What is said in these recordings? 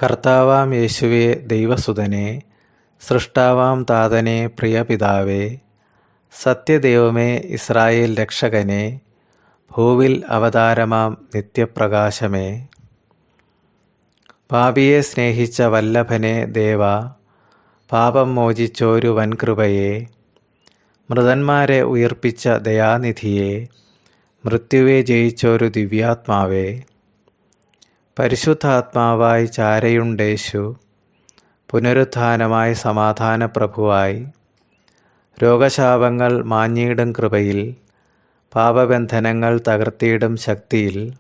കർത്താവാം യേശുവേ ദൈവസുതനെ, സൃഷ്ടാവാം താതനെ പ്രിയപിതാവേ, സത്യദൈവമേ ഇസ്രായേൽ രക്ഷകനെ, ഭൂവിൽ അവതാരമാം നിത്യപ്രകാശമേ. പാപിയെ സ്നേഹിച്ച വല്ലഭനെ ദേവ, പാപം മോചിച്ചോരു വൻകൃപയെ, മൃതന്മാരെ ഉയിർപ്പിച്ച ദയാനിധിയെ, മൃത്യുവെ ജയിച്ചോരു ദിവ്യാത്മാവേ, പരിശുദ്ധാത്മാവായി ചാരയുണ്ടേശു, പുനരുത്ഥാനമായി സമാധാനപ്രഭുവായി, രോഗശാപങ്ങൾ മാഞ്ഞിടും കൃപയിൽ, പാപബന്ധനങ്ങൾ തകർത്തിയിടും ശക്തിയിൽ,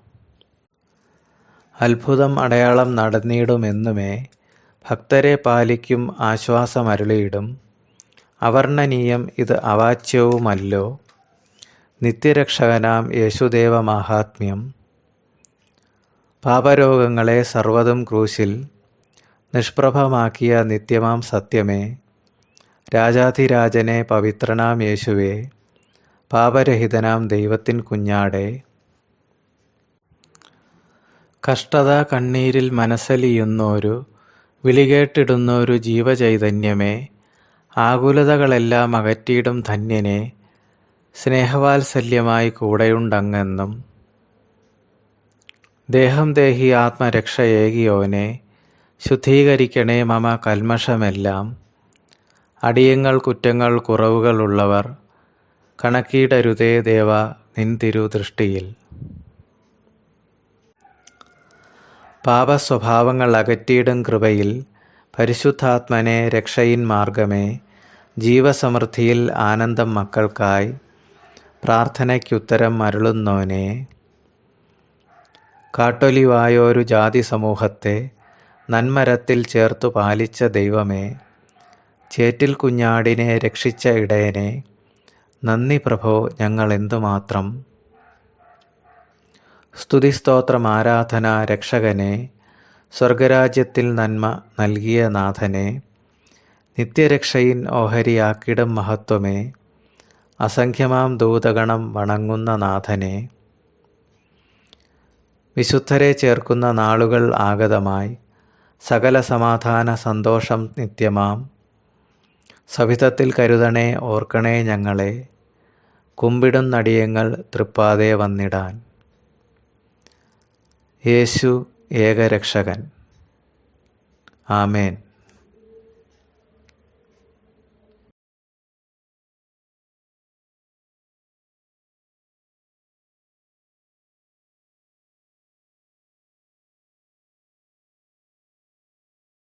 അത്ഭുതം അടയാളം നടന്നിടുമെന്നുമേ, ഭക്തരെ പാലിക്കും ആശ്വാസമരുളിയിടും. അവർണ്ണനീയം ഇത് അവാച്യവുമല്ലോ, നിത്യരക്ഷകനാം യേശുദേവ മാഹാത്മ്യം. പാപരോഗങ്ങളെ സർവ്വതും ക്രൂശിൽ നിഷ്പ്രഭമാക്കിയ നിത്യമാം സത്യമേ, രാജാധിരാജനെ പവിത്രനാം യേശുവേ, പാപരഹിതനാം ദൈവത്തിൻ കുഞ്ഞാടേ. കഷ്ടത കണ്ണീരിൽ മനസ്സലിയുന്നോരു, വിളികേട്ടിടുന്നോരു ജീവചൈതന്യമേ, ആകുലതകളെല്ലാം അകറ്റിയിടും ധന്യനെ, സ്നേഹവാത്സല്യമായി കൂടെയുണ്ടങ്ങെന്നും. ദേഹം ദേഹി ആത്മരക്ഷയേകിയോനെ, ശുദ്ധീകരിക്കണേ മമ കൽമഷമെല്ലാം. അടിയങ്ങൾ കുറ്റങ്ങൾ കുറവുകളുള്ളവർ, കണക്കിടരുതേ ദേവ നിൻ തിരുദൃഷ്ടിയിൽ. പാപസ്വഭാവങ്ങൾ അകറ്റിയിടും കൃപയിൽ, പരിശുദ്ധാത്മനെ രക്ഷയിൻ മാർഗമേ, ജീവസമൃദ്ധിയിൽ ആനന്ദം മക്കൾക്കായി, പ്രാർത്ഥനയ്ക്കുത്തരം അരുളുന്നോനെ. കാട്ടൊലിവായോരു ജാതി സമൂഹത്തെ നന്മരത്തിൽ ചേർത്തു പാലിച്ച ദൈവമേ, ചേറ്റിൽ കുഞ്ഞാടിനെ രക്ഷിച്ച ഇടയനെ, നന്ദി പ്രഭോ ഞങ്ങൾ എന്തുമാത്രം. സ്തുതിസ്തോത്രം ആരാധന രക്ഷകനെ, സ്വർഗരാജ്യത്തിൽ നന്മ നൽകിയ നാഥനെ, നിത്യരക്ഷയിൻ ഓഹരിയാക്കിടും മഹത്വമേ, അസംഖ്യമാം ദൂതഗണം വണങ്ങുന്ന നാഥനെ. വിശുദ്ധരെ ചേർക്കുന്ന നാളുകൾ ആഗതമായി, സകല സമാധാന സന്തോഷം നിത്യമാം. സവിധത്തിൽ കരുതണേ ഓർക്കണേ ഞങ്ങളെ, കുമ്പിടുന്നടിയങ്ങൾ തൃപ്പാതെ വന്നിടാൻ. യേശു ഏകരക്ഷകൻ. ആമേൻ.